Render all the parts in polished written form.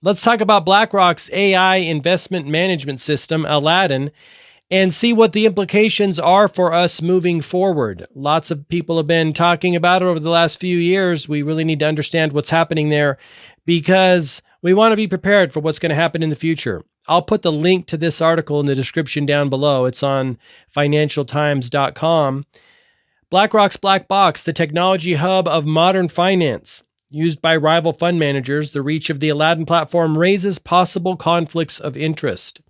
Let's talk about BlackRock's AI investment management system, Aladdin, and see what the implications are for us moving forward. Lots of people have been talking about it over the last few years. We really need to understand what's happening there because we want to be prepared for what's going to happen in the future. I'll put the link to this article in the description down below. It's on financialtimes.com. BlackRock's Black Box, the technology hub of modern finance. Used by rival fund managers, the reach of the Aladdin platform raises possible conflicts of interest.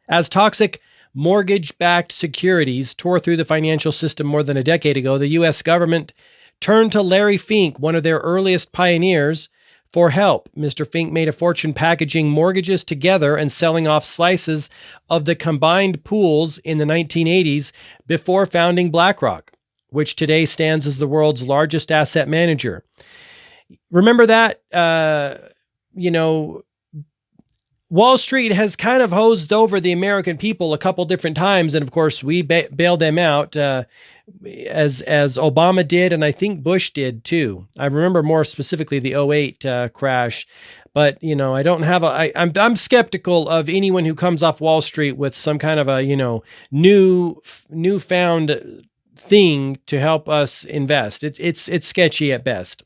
As toxic mortgage-backed securities tore through the financial system more than a decade ago, the U.S. government turned to Larry Fink, one of their earliest pioneers, for help. Mr. Fink made a fortune packaging mortgages together and selling off slices of the combined pools in the 1980s before founding BlackRock, which today stands as the world's largest asset manager. Remember that, Wall Street has kind of hosed over the American people a couple different times. And of course, we bailed them out as Obama did. And I think Bush did too. I remember more specifically the '08 crash. But, I don't have I'm skeptical of anyone who comes off Wall Street with some kind of a, newfound thing to help us invest. It's sketchy at best.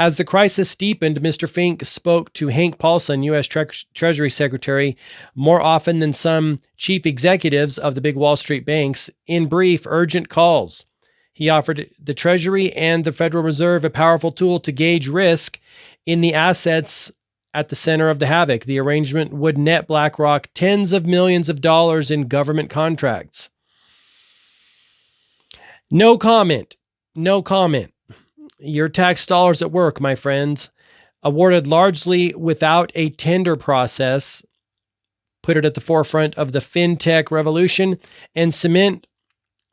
As the crisis deepened, Mr. Fink spoke to Hank Paulson, U.S. Treasury Secretary, more often than some chief executives of the big Wall Street banks, in brief, urgent calls. He offered the Treasury and the Federal Reserve a powerful tool to gauge risk in the assets at the center of the havoc. The arrangement would net BlackRock tens of millions of dollars in government contracts. No comment. No comment. Your tax dollars at work, my friends. Awarded largely without a tender process, put it at the forefront of the fintech revolution and cement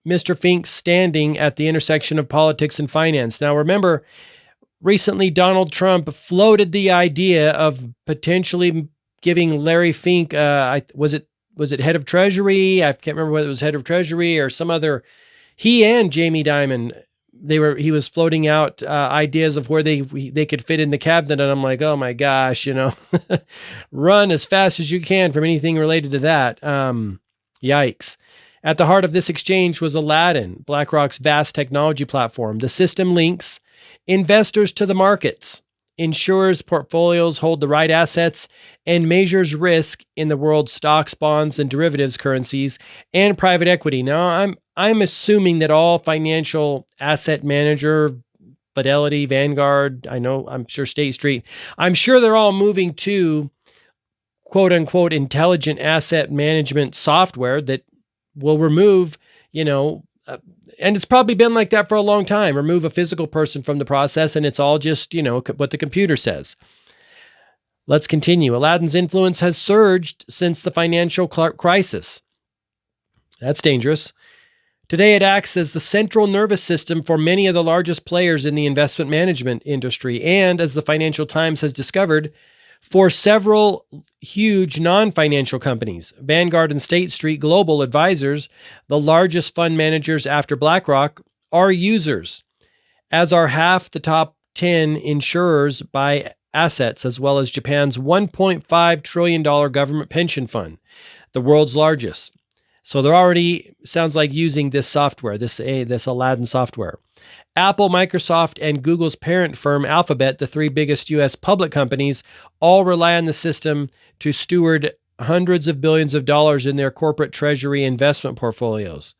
Mr. Fink's standing at the intersection of politics and finance. Now, remember, recently Donald Trump floated the idea of potentially giving Larry Fink, was it head of Treasury? I can't remember whether it was head of Treasury or some other. He and Jamie Dimon, he was floating out ideas of where they could fit in the cabinet. And I'm like, oh my gosh, run as fast as you can from anything related to that. Yikes. At the heart of this exchange was Aladdin, BlackRock's vast technology platform. The system links investors to the markets, ensures portfolios hold the right assets, and measures risk in the world's stocks, bonds, and derivatives currencies, and private equity. Now, I'm assuming that all financial asset manager, Fidelity, Vanguard, I'm sure State Street, I'm sure they're all moving to quote unquote intelligent asset management software that will remove, and it's probably been like that for a long time, remove a physical person from the process, and it's all just, what the computer says. Let's continue. Aladdin's influence has surged since the financial crisis. That's dangerous. Today, it acts as the central nervous system for many of the largest players in the investment management industry, and as the Financial Times has discovered, for several huge non-financial companies. Vanguard and State Street Global Advisors, the largest fund managers after BlackRock, are users, as are half the top 10 insurers by assets, as well as Japan's $1.5 trillion government pension fund, the world's largest. So they're already, sounds like, using this software, this Aladdin software. Apple, Microsoft, and Google's parent firm Alphabet, the three biggest U.S. public companies, all rely on the system to steward hundreds of billions of dollars in their corporate treasury investment portfolios.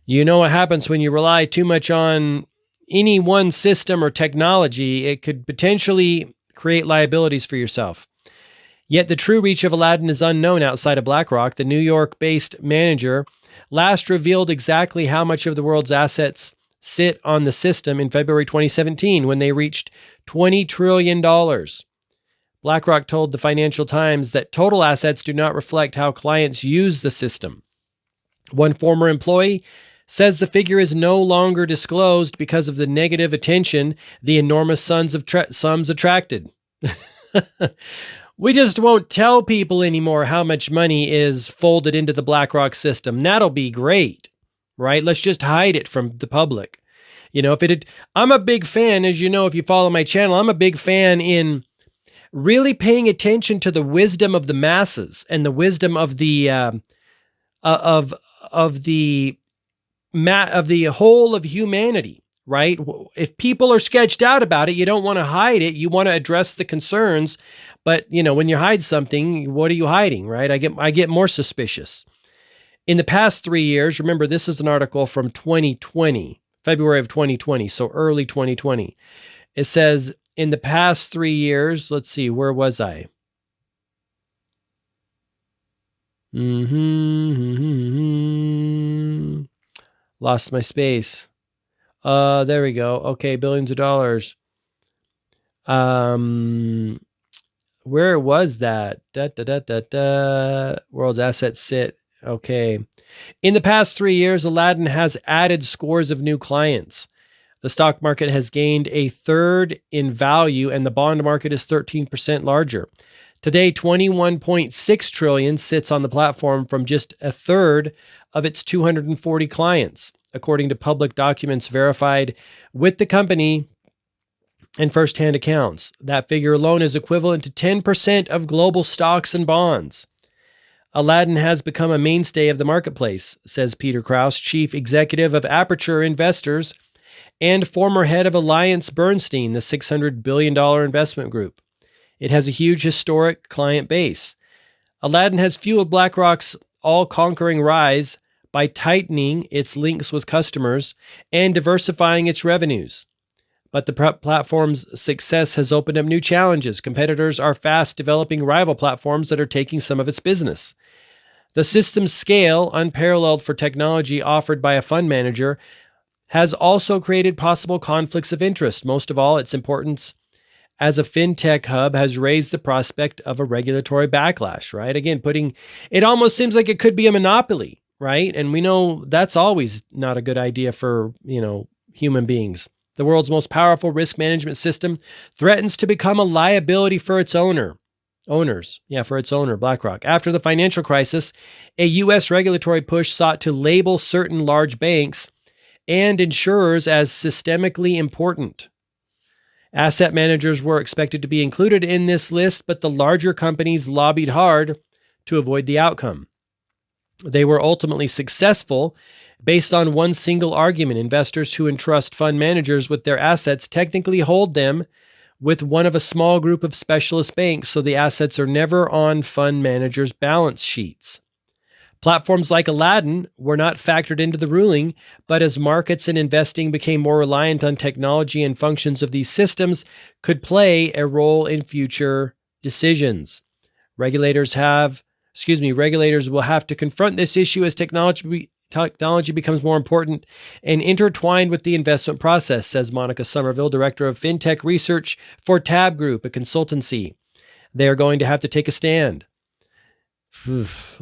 You know what happens when you rely too much on any one system or technology. It could potentially create liabilities for yourself. Yet the true reach of Aladdin is unknown outside of BlackRock. The New York-based manager last revealed exactly how much of the world's assets sit on the system in February 2017 when they reached $20 trillion. BlackRock told the Financial Times that total assets do not reflect how clients use the system. One former employee says the figure is no longer disclosed because of the negative attention the enormous sums attracted. We just won't tell people anymore how much money is folded into the BlackRock system. That'll be great, right? Let's just hide it from the public. I'm a big fan, as you know, if you follow my channel, I'm a big fan in really paying attention to the wisdom of the masses and the wisdom of the of the of the whole of humanity, right? If people are sketched out about it, you don't want to hide it. You want to address the concerns. But, when you hide something, what are you hiding, right? I get more suspicious. In the past 3 years, remember, this is an article from 2020, February of 2020, so early 2020. It says, in the past 3 years, let's see, where was I? Lost my space. There we go. Okay, billions of dollars. Where was that? World's assets sit. Okay. In the past 3 years, Aladdin has added scores of new clients. The stock market has gained a third in value, and the bond market is 13% larger. Today, 21.6 trillion sits on the platform from just a third of its 240 clients, according to public documents verified with the company and first-hand accounts. That figure alone is equivalent to 10% of global stocks and bonds. Aladdin has become a mainstay of the marketplace, says Peter Krause, chief executive of Aperture Investors and former head of Alliance Bernstein, the $600 billion investment group. It has a huge historic client base. Aladdin has fueled BlackRock's all-conquering rise by tightening its links with customers and diversifying its revenues. But the platform's success has opened up new challenges. Competitors are fast developing rival platforms that are taking some of its business. The system's scale, unparalleled for technology offered by a fund manager, has also created possible conflicts of interest. Most of all, its importance as a fintech hub has raised the prospect of a regulatory backlash, right? Again, it almost seems like it could be a monopoly, right? And we know that's always not a good idea for, human beings. The world's most powerful risk management system threatens to become a liability for its owners, BlackRock. After the financial crisis, a U.S. regulatory push sought to label certain large banks and insurers as systemically important. Asset managers were expected to be included in this list, but the larger companies lobbied hard to avoid the outcome. They were ultimately successful based on one single argument. Investors who entrust fund managers with their assets technically hold them with one of a small group of specialist banks, so the assets are never on fund managers' balance sheets. Platforms like Aladdin were not factored into the ruling, but as markets and investing became more reliant on technology and functions of these systems could play a role in future decisions. Regulators will have to confront this issue as technology becomes more important and intertwined with the investment process, says Monica Somerville, director of fintech research for Tab Group, a consultancy. They are going to have to take a stand.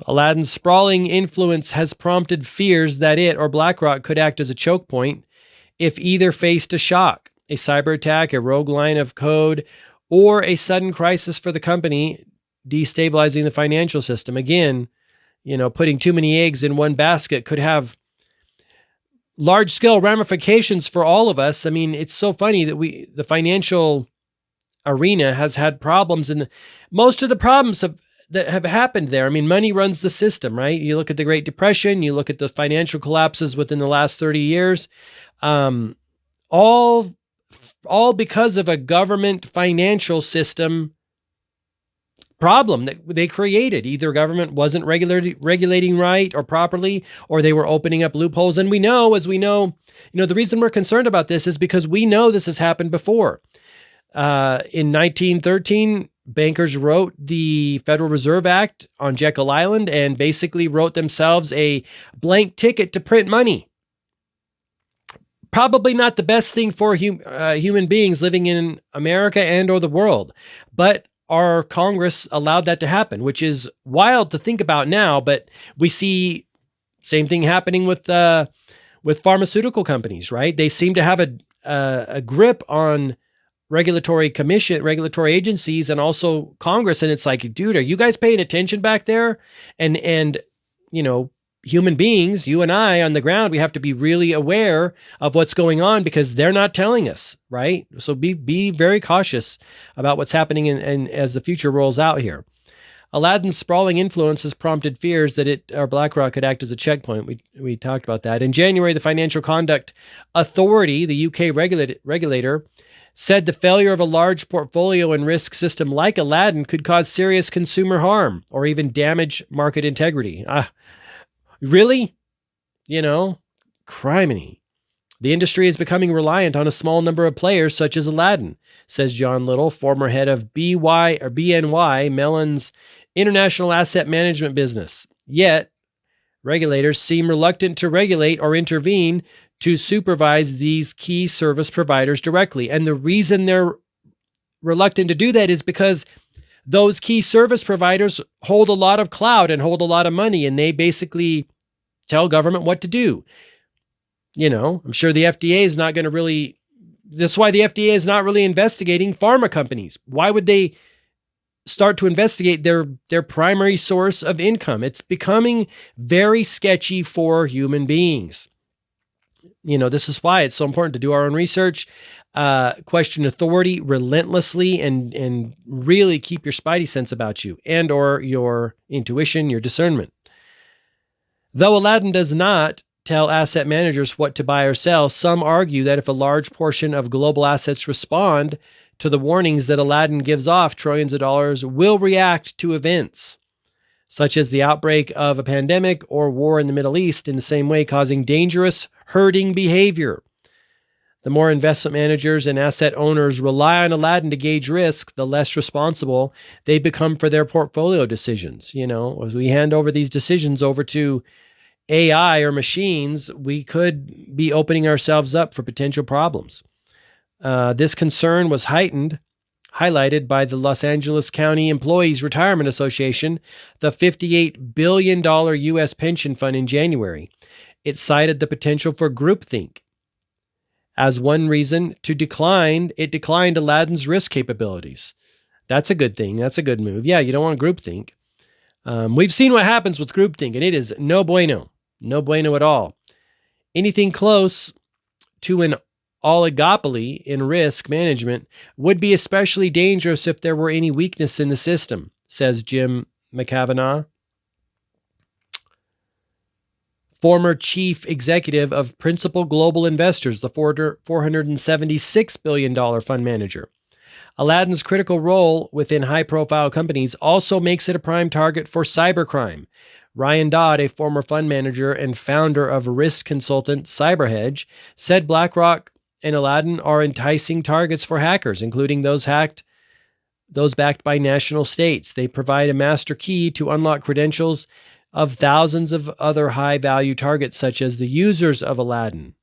Aladdin's sprawling influence has prompted fears that it or BlackRock could act as a choke point if either faced a shock, a cyber attack, a rogue line of code, or a sudden crisis for the company, destabilizing the financial system. Again, putting too many eggs in one basket could have large-scale ramifications for all of us. I mean, it's so funny that the financial arena has had problems, and most of the problems that have happened there. I mean, money runs the system, right? You look at the Great Depression, you look at the financial collapses within the last 30 years, all because of a government financial system problem that they created. Either government wasn't regulating right or properly, or they were opening up loopholes. And we know, the reason we're concerned about this is because we know this has happened before. In 1913, bankers wrote the Federal Reserve Act on Jekyll Island and basically wrote themselves a blank ticket to print money. Probably not the best thing for human beings living in America and or the world, but our Congress allowed that to happen, which is wild to think about now. But we see same thing happening with pharmaceutical companies, right? They seem to have a grip on regulatory agencies and also Congress. And it's like, dude, are you guys paying attention back there? And human beings, you and I on the ground, we have to be really aware of what's going on because they're not telling us, right? So be very cautious about what's happening and as the future rolls out here. Aladdin's sprawling influence has prompted fears that BlackRock could act as a checkpoint. We talked about that. In January, the Financial Conduct Authority, the UK regulator, said the failure of a large portfolio and risk system like Aladdin could cause serious consumer harm or even damage market integrity. Really? Criminy. The industry is becoming reliant on a small number of players such as Aladdin, says John Little, former head of BNY Mellon's international asset management business. Yet, regulators seem reluctant to regulate or intervene to supervise these key service providers directly. And the reason they're reluctant to do that is because those key service providers hold a lot of clout and hold a lot of money, and they basically tell government what to do. I'm sure the FDA is not going to really, that's why the FDA is not really investigating pharma companies. Why would they start to investigate their primary source of income? It's becoming very sketchy for human beings. This is why it's so important to do our own research, question authority relentlessly, and really keep your spidey sense about you and or your intuition, your discernment. Though Aladdin does not tell asset managers what to buy or sell, some argue that if a large portion of global assets respond to the warnings that Aladdin gives off, trillions of dollars will react to events such as the outbreak of a pandemic or war in the Middle East in the same way, causing dangerous herding behavior. The more investment managers and asset owners rely on Aladdin to gauge risk, the less responsible they become for their portfolio decisions. As we hand over these decisions over to AI or machines, we could be opening ourselves up for potential problems. This concern was highlighted by the Los Angeles County Employees Retirement Association, the $58 billion U.S. pension fund in January. It cited the potential for groupthink as one reason it declined Aladdin's risk capabilities. That's a good thing. That's a good move. Yeah, you don't want groupthink. We've seen what happens with groupthink, and it is no bueno. No bueno at all. Anything close to an oligopoly in risk management would be especially dangerous if there were any weakness in the system, says Jim McCavanagh, former chief executive of Principal Global Investors, the $476 billion fund manager. Aladdin's critical role within high-profile companies also makes it a prime target for cybercrime. Ryan Dodd, a former fund manager and founder of risk consultant CyberHedge, said BlackRock and Aladdin are enticing targets for hackers, including those backed by national states. They provide a master key to unlock credentials of thousands of other high-value targets, such as the users of Aladdin.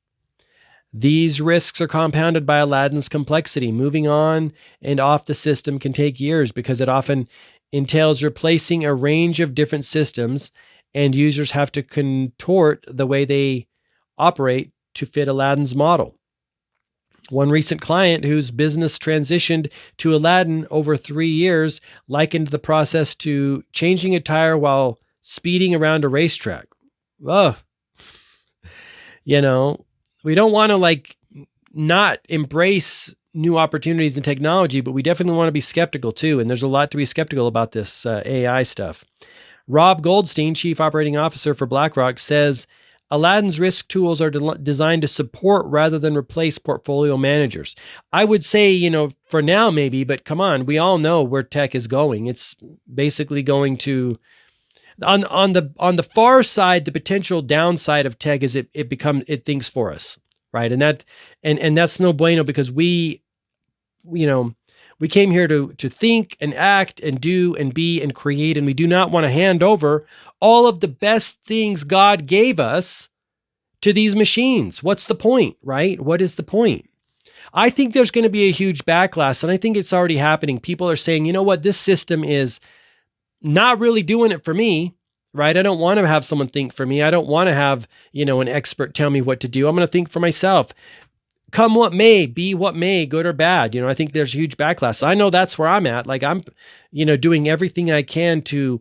These risks are compounded by Aladdin's complexity. Moving on and off the system can take years because it often entails replacing a range of different systems, and users have to contort the way they operate to fit Aladdin's model. One recent client whose business transitioned to Aladdin over 3 years likened the process to changing a tire while speeding around a racetrack. Ugh. We don't want to not embrace new opportunities in technology, but we definitely want to be skeptical too. And there's a lot to be skeptical about this AI stuff. Rob Goldstein, Chief Operating Officer for BlackRock, says Aladdin's risk tools are designed to support rather than replace portfolio managers. I would say, for now maybe, but come on, we all know where tech is going. It's basically going to, on the far side, the potential downside of tech is it thinks for us. Right. And that's no bueno because we came here to think and act and do and be and create. And we do not want to hand over all of the best things God gave us to these machines. What's the point? Right. What is the point? I think there's going to be a huge backlash, and I think it's already happening. People are saying, you know what, this system is not really doing it for me. Right? I don't want to have someone think for me. I don't want to have, an expert tell me what to do. I'm going to think for myself. Come what may, be what may, good or bad. I think there's a huge backlash. I know that's where I'm at. I'm, doing everything I can to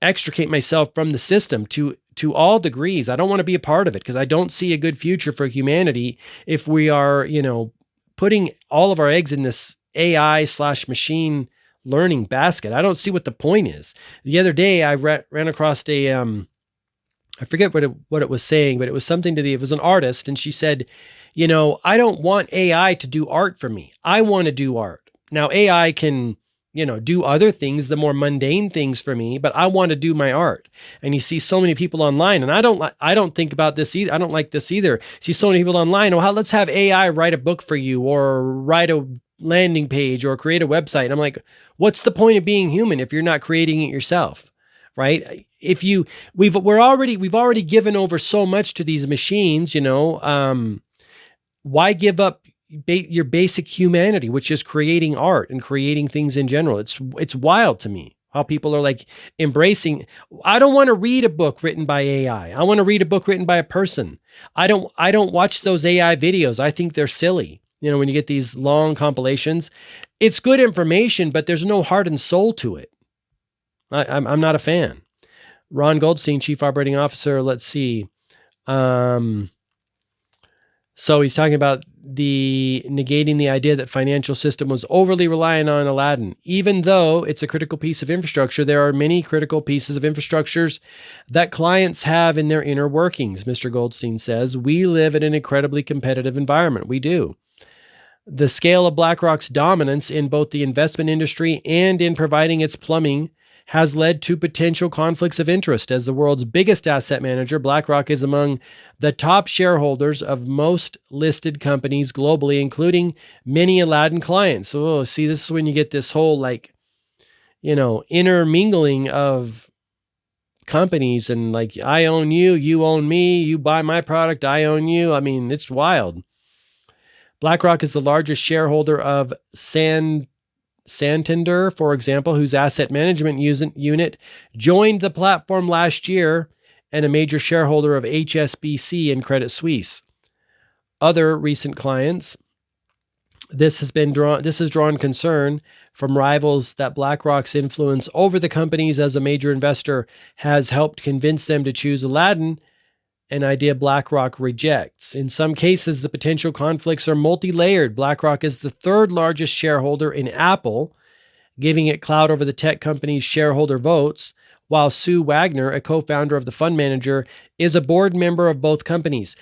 extricate myself from the system, to to all degrees. I don't want to be a part of it because I don't see a good future for humanity if we are, putting all of our eggs in this AI/machine learning basket. I don't see what the point is. The other day, I ran across I forget what it was saying, but it was something it was an artist, and she said, I don't want AI to do art for me. I want to do art. Now, AI can, do other things, the more mundane things for me, but I want to do my art. And you see so many people online, and I don't think about this either. I don't like this either. See so many people online, let's have AI write a book for you or write a landing page or create a website. And I'm like, what's the point of being human if you're not creating it yourself? Right? We've already given over so much to these machines, why give up your basic humanity, which is creating art and creating things in general? It's wild to me how people are like embracing. I don't want to read a book written by AI. I want to read a book written by a person. I don't watch those AI videos. I think they're silly. When you get these long compilations, it's good information, but there's no heart and soul to it. I'm not a fan. Ron Goldstein, Chief Operating Officer. Let's see. So he's talking about negating the idea that financial system was overly reliant on Aladdin. Even though it's a critical piece of infrastructure, there are many critical pieces of infrastructures that clients have in their inner workings, Mr. Goldstein says. We live in an incredibly competitive environment. We do. The scale of BlackRock's dominance in both the investment industry and in providing its plumbing has led to potential conflicts of interest. As the world's biggest asset manager, BlackRock is among the top shareholders of most listed companies globally, including many Aladdin clients. So, see, this is when you get this whole intermingling of companies and like, I own you, you own me, you buy my product, I own you. I mean, it's wild. BlackRock is the largest shareholder of Santander, for example, whose asset management unit joined the platform last year, and a major shareholder of HSBC and Credit Suisse. Other recent clients, this has drawn concern from rivals that BlackRock's influence over the companies as a major investor has helped convince them to choose Aladdin, an idea BlackRock rejects. In some cases, the potential conflicts are multi-layered. BlackRock is the third largest shareholder in Apple, giving it clout over the tech company's shareholder votes, while Sue Wagner, a co-founder of the fund manager, is a board member of both companies.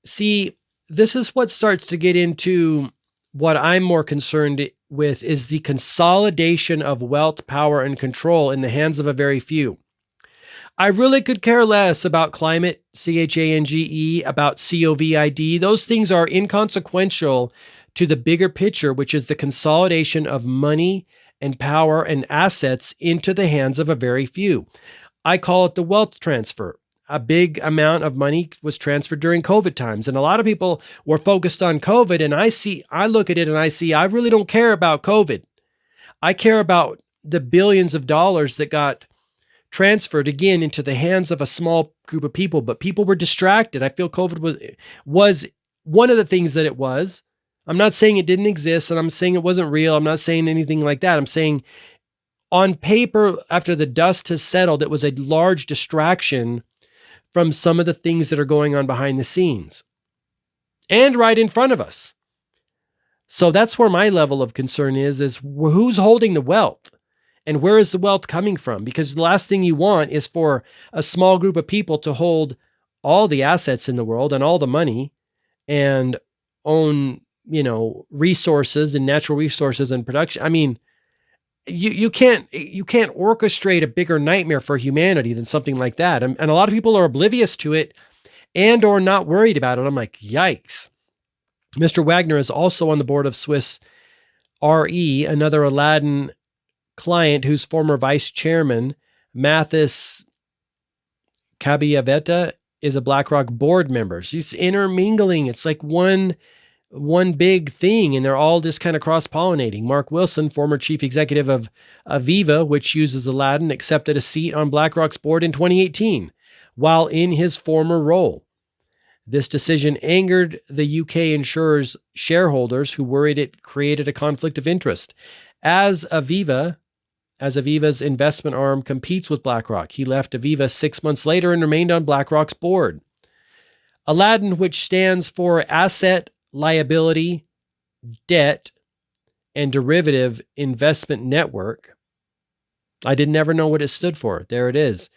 See, this is what starts to get into what I'm more concerned with is the consolidation of wealth, power, and control in the hands of a very few. I really could care less about climate, CHANGE, about COVID. Those things are inconsequential to the bigger picture, which is the consolidation of money and power and assets into the hands of a very few. I call it the wealth transfer. A big amount of money was transferred during COVID times, and a lot of people were focused on COVID, and I look at it and I see, I really don't care about COVID. I care about the billions of dollars that got transferred again into the hands of a small group of people, but people were distracted. I feel COVID was one of the things that it was. I'm not saying it didn't exist, and I'm saying it wasn't real. I'm not saying anything like that. I'm saying on paper, after the dust has settled, it was a large distraction from some of the things that are going on behind the scenes and right in front of us. So that's where my level of concern is who's holding the wealth? And where is the wealth coming from? Because the last thing you want is for a small group of people to hold all the assets in the world and all the money and own, resources and natural resources and production. I mean, you can't orchestrate a bigger nightmare for humanity than something like that. And a lot of people are oblivious to it and or not worried about it. I'm like, yikes. Mr. Wagner is also on the board of Swiss Re, another Aladdin client whose former vice chairman, Mathis Cabiavetta, is a BlackRock board member. She's intermingling. It's like one big thing, and they're all just kind of cross-pollinating. Mark Wilson, former chief executive of Aviva, which uses Aladdin, accepted a seat on BlackRock's board in 2018 while in his former role. This decision angered the UK insurer's shareholders who worried it created a conflict of interest. As Aviva as Aviva's investment arm competes with BlackRock. He left Aviva 6 months later and remained on BlackRock's board. Aladdin, which stands for Asset, Liability, Debt, and Derivative Investment Network. I didn't ever know what it stood for. There it is.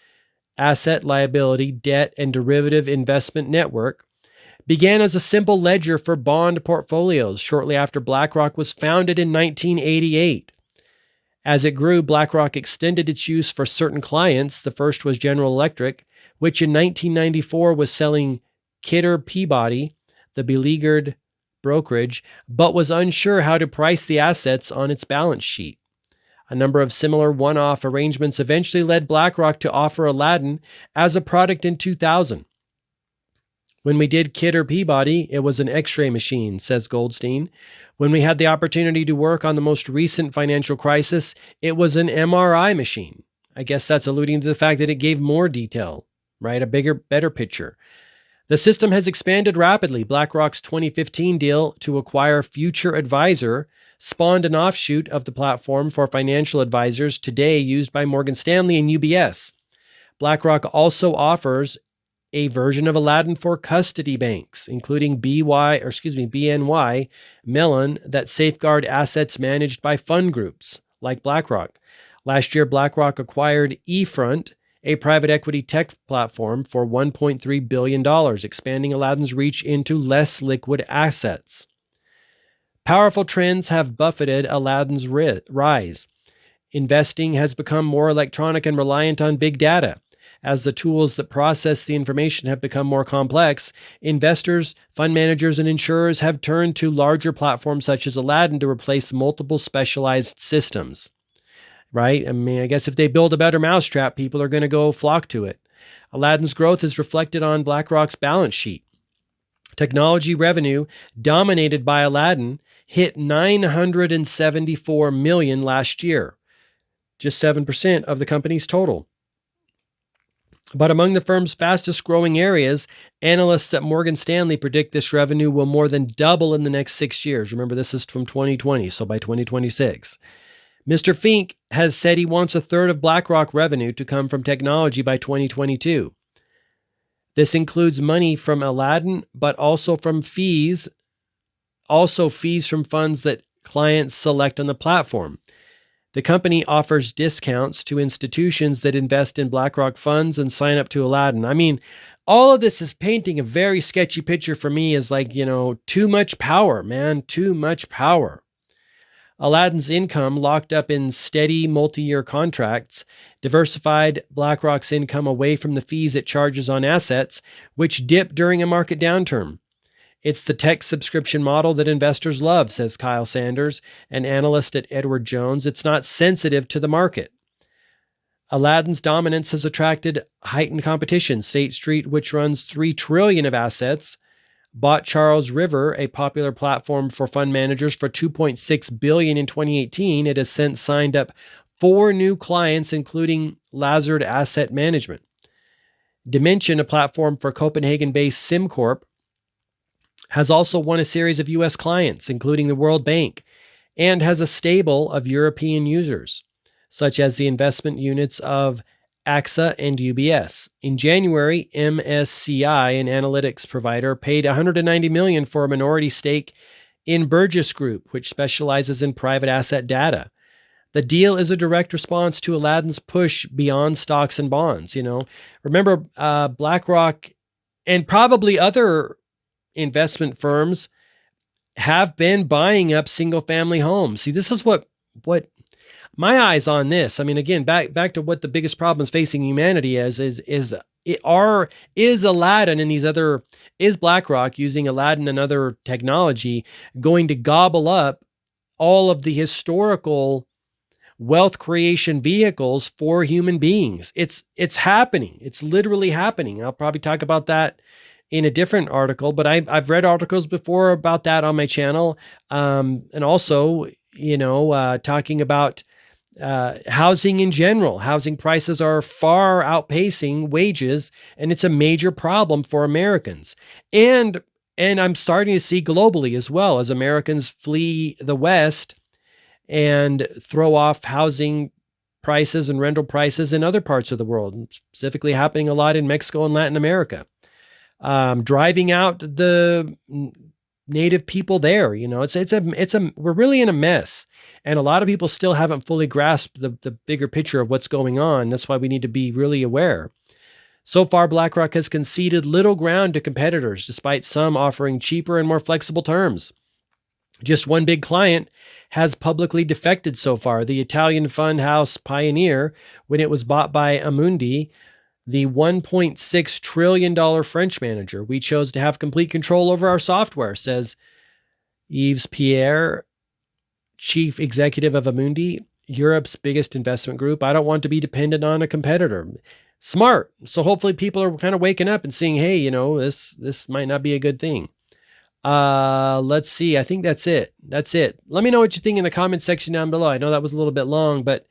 Asset, Liability, Debt, and Derivative Investment Network began as a simple ledger for bond portfolios shortly after BlackRock was founded in 1988. As it grew, BlackRock extended its use for certain clients. The first was General Electric, which in 1994 was selling Kidder Peabody, the beleaguered brokerage, but was unsure how to price the assets on its balance sheet. A number of similar one-off arrangements eventually led BlackRock to offer Aladdin as a product in 2000. When we did Kidder Peabody, it was an X-ray machine, says Goldstein. When we had the opportunity to work on the most recent financial crisis, it was an MRI machine. I guess that's alluding to the fact that it gave more detail, right? A bigger, better picture. The system has expanded rapidly. BlackRock's 2015 deal to acquire Future Advisor spawned an offshoot of the platform for financial advisors today used by Morgan Stanley and UBS. BlackRock also offers a version of Aladdin for custody banks, including BNY Mellon, that safeguard assets managed by fund groups like BlackRock. Last year, BlackRock acquired eFront, a private equity tech platform, for $1.3 billion, expanding Aladdin's reach into less liquid assets. Powerful trends have buffeted Aladdin's rise. Investing has become more electronic and reliant on big data. As the tools that process the information have become more complex, investors, fund managers, and insurers have turned to larger platforms such as Aladdin to replace multiple specialized systems. Right? I mean, I guess if they build a better mousetrap, people are going to go flock to it. Aladdin's growth is reflected on BlackRock's balance sheet. Technology revenue, dominated by Aladdin, hit $974 million last year, just 7% of the company's total. But among the firm's fastest growing areas, analysts at Morgan Stanley predict this revenue will more than double in the next 6 years. Remember, this is from 2020, so by 2026. Mr. Fink has said he wants a third of BlackRock revenue to come from technology by 2022. This includes money from Aladdin, but also from fees from funds that clients select on the platform. The company offers discounts to institutions that invest in BlackRock funds and sign up to Aladdin. I mean, all of this is painting a very sketchy picture for me as too much power, man, too much power. Aladdin's income, locked up in steady multi-year contracts, diversified BlackRock's income away from the fees it charges on assets, which dip during a market downturn. It's the tech subscription model that investors love, says Kyle Sanders, an analyst at Edward Jones. It's not sensitive to the market. Aladdin's dominance has attracted heightened competition. State Street, which runs $3 trillion of assets, bought Charles River, a popular platform for fund managers, for $2.6 billion in 2018. It has since signed up 4 new clients, including Lazard Asset Management. Dimension, a platform for Copenhagen-based SimCorp, has also won a series of U.S. clients, including the World Bank, and has a stable of European users, such as the investment units of AXA and UBS. In January, MSCI, an analytics provider, paid $190 million for a minority stake in Burgess Group, which specializes in private asset data. The deal is a direct response to Aladdin's push beyond stocks and bonds. Remember, BlackRock and probably other investment firms have been buying up single-family homes. See, this is what my eyes on this. I mean, again, back to what the biggest problems facing humanity is Aladdin and is BlackRock using Aladdin and other technology going to gobble up all of the historical wealth creation vehicles for human beings? It's happening. It's literally happening. I'll probably talk about that in a different article, but I've read articles before about that on my channel. And also, talking about housing in general. Housing prices are far outpacing wages, and it's a major problem for Americans. And I'm starting to see globally as well, as Americans flee the West and throw off housing prices and rental prices in other parts of the world, specifically happening a lot in Mexico and Latin America. Driving out the native people there. We're really in a mess. And a lot of people still haven't fully grasped the bigger picture of what's going on. That's why we need to be really aware. So far, BlackRock has conceded little ground to competitors, despite some offering cheaper and more flexible terms. Just one big client has publicly defected so far, the Italian fund house Pioneer, when it was bought by Amundi, the $1.6 trillion French manager. We chose to have complete control over our software, says Yves Pierre, chief executive of Amundi, Europe's biggest investment group. I don't want to be dependent on a competitor. Smart. So hopefully people are kind of waking up and seeing, hey, this might not be a good thing. Let's see. I think that's it. Let me know what you think in the comment section down below. I know that was a little bit long, but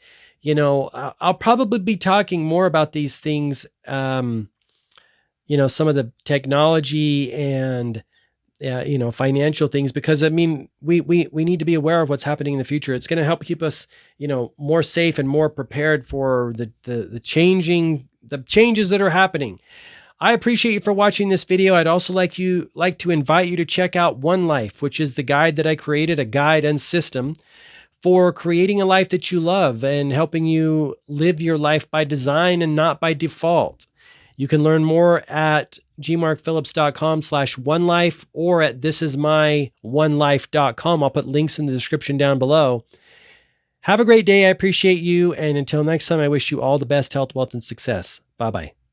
I'll probably be talking more about these things. Some of the technology and financial things, because we need to be aware of what's happening in the future. It's going to help keep us, more safe and more prepared for the changes that are happening. I appreciate you for watching this video. I'd also like to invite you to check out One Life, which is the guide that I created, a guide and system for creating a life that you love and helping you live your life by design and not by default. You can learn more at gmarkphillips.com/onelife or at thisismyonelife.com. I'll put links in the description down below. Have a great day. I appreciate you. And until next time, I wish you all the best health, wealth, and success. Bye-bye.